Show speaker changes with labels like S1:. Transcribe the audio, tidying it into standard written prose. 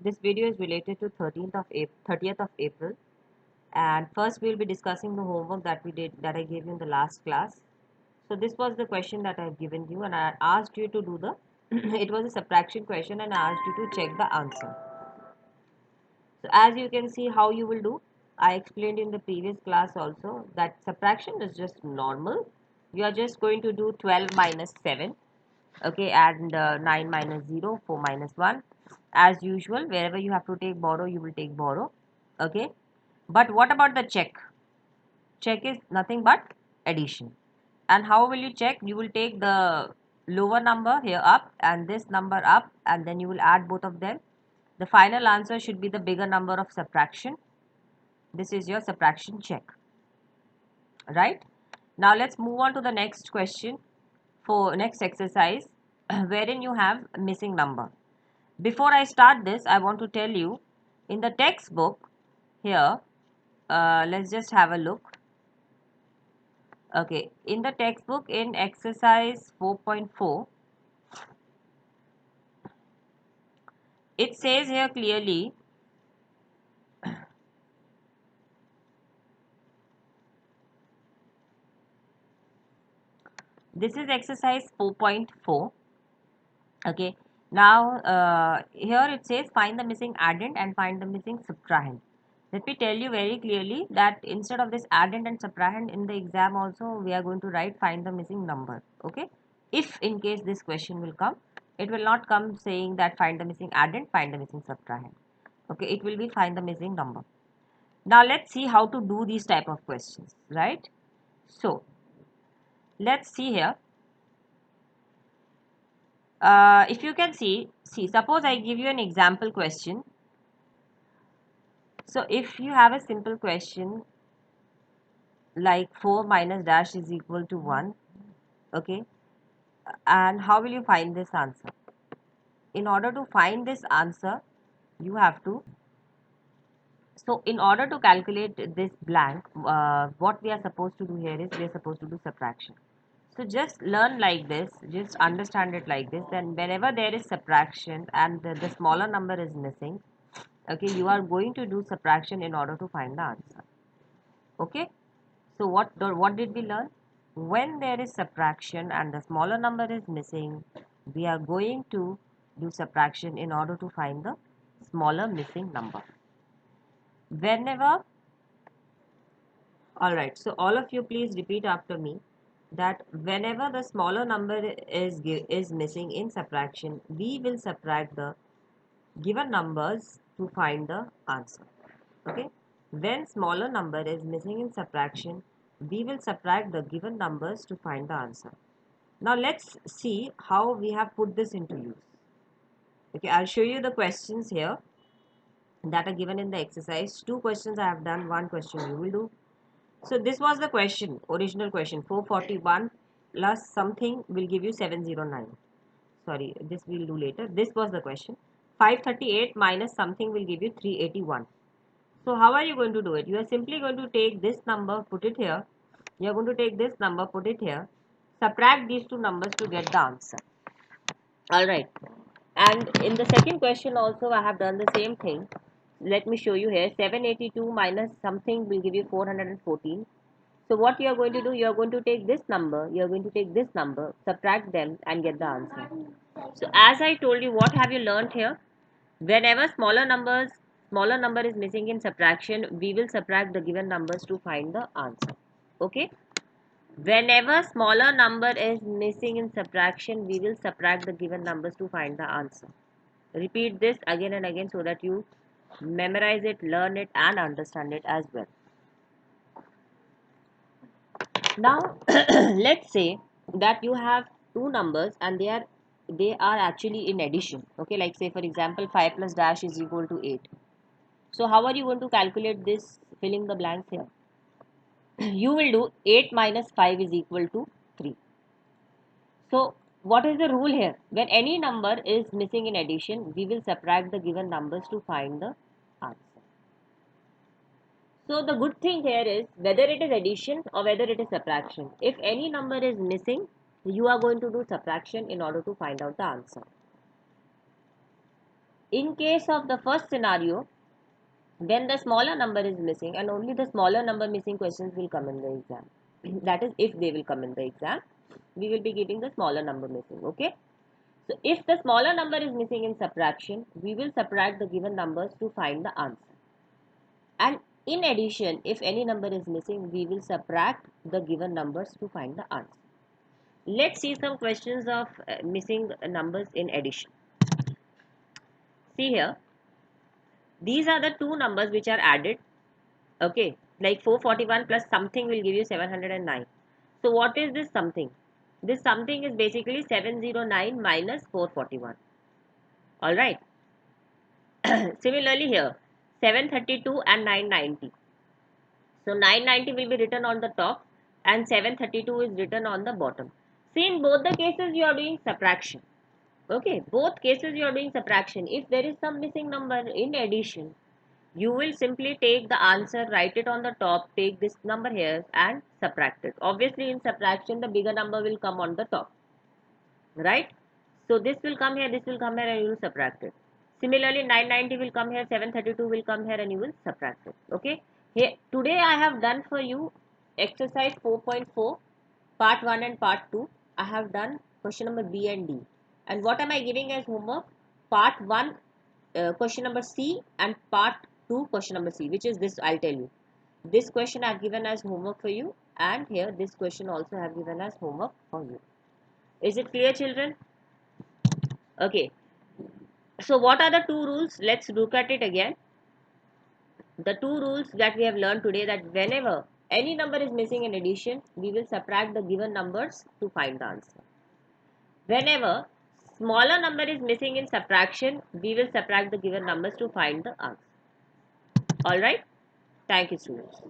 S1: This video is related to 30th of April, and first we'll be discussing the homework that I gave you in the last class. So this was the question that I've given you, and I asked you to do the it was a subtraction question, and I asked you to check the answer. So as you can see how you will do, I explained in the previous class also that subtraction is just normal. You are just going to do 12 minus 7, okay, and 9 minus 0, 4 minus 1. As usual, wherever you have to take borrow, you will take borrow, okay. But what about the check? Check is nothing but addition. And how will you check? You will take the lower number here up and this number up, and then you will add both of them. The final answer should be the bigger number of subtraction. This is your subtraction check, right? Now let's move on to the next question for next exercise wherein you have missing number. Before I start this, I want to tell you in the textbook here, let's just have a look. Okay, in the textbook in exercise 4.4, it says here clearly, this is exercise 4.4. Okay, now here it says find the missing addend and find the missing subtrahend. Let me tell you very clearly that instead of this addend and subtrahend in the exam also, we are going to write find the missing number. Okay, if in case this question will come, it will not come saying that find the missing addend, find the missing subtrahend. Okay, it will be find the missing number. Now let's see how to do these type of questions, right? So let's see here. If you can see, suppose I give you an example question. So if you have a simple question like 4 minus dash is equal to 1, okay, and how will you find this answer? In order to find this answer, you have to, so in order to calculate this blank, what we are supposed to do here is we are supposed to do subtraction. So just learn like this, just understand it like this. Then whenever there is subtraction and the smaller number is missing, okay, you are going to do subtraction in order to find the answer. Okay. So what did we learn? When there is subtraction and the smaller number is missing, we are going to do subtraction in order to find the smaller missing number. Whenever, all right, so all of you please repeat after me that whenever the smaller number is missing in subtraction, we will subtract the given numbers to find the answer. Okay, when smaller number is missing in subtraction, we will subtract the given numbers to find the answer. Now let's see how we have put this into use. Okay, I'll show you the questions here that are given in the exercise. Two questions I have done, one question you will do. So this was the question, original question. 441 plus something will give you 709. Sorry, this we'll do later. This was the question. 538 minus something will give you 381. So how are you going to do it? You are simply going to take this number, put it here. You are going to take this number, put it here. Subtract these two numbers to get the answer. Alright. And in the second question also I have done the same thing. Let me show you here. 782 minus something will give you 414. So what you are going to do, you are going to take this number, you are going to take this number, subtract them and get the answer. So as I told you, what have you learned here? Whenever smaller number is missing in subtraction, we will subtract the given numbers to find the answer. Okay? Whenever smaller number is missing in subtraction, we will subtract the given numbers to find the answer. Repeat this again and again so that you memorize it, learn it and understand it as well. Now, let's say that you have two numbers and they are actually in addition. Okay, like say for example 5 plus dash is equal to 8. So how are you going to calculate this, filling the blanks here? You will do 8 minus 5 is equal to 3. So what is the rule here? When any number is missing in addition, we will subtract the given numbers to find the answer. So the good thing here is whether it is addition or whether it is subtraction. If any number is missing, you are going to do subtraction in order to find out the answer. In case of the first scenario, when the smaller number is missing and only the smaller number missing questions will come in the exam. That is, if they will come in the exam, we will be giving the smaller number missing. Okay. So if the smaller number is missing in subtraction, we will subtract the given numbers to find the answer. And in addition, if any number is missing, we will subtract the given numbers to find the answer. Let's see some questions of missing numbers in addition. See here, these are the two numbers which are added. Okay, like 441 plus something will give you 709. So what is this something? This something is basically 709 minus 441. Alright. Similarly here, 732 and 990. So 990 will be written on the top and 732 is written on the bottom. See, in both the cases you are doing subtraction. Okay, both cases you are doing subtraction. If there is some missing number in addition, you will simply take the answer, write it on the top, take this number here and subtract it. Obviously in subtraction the bigger number will come on the top, right? So this will come here, this will come here and you will subtract it. Similarly 990 will come here, 732 will come here and you will subtract it. Okay, here today I have done for you exercise 4.4 part 1 and part 2. I have done question number B and D. And what am I giving as homework? Part 1 question number C and part 2 question number C, which is this. I'll tell you, this question I have given as homework for you, and here this question also I have given as homework for you. Is it clear, children? Okay, so what are the two rules? Let's look at it again. The two rules that we have learned today, that whenever any number is missing in addition, we will subtract the given numbers to find the answer. Whenever smaller number is missing in subtraction, we will subtract the given numbers to find the answer. Alright? Thank you, students.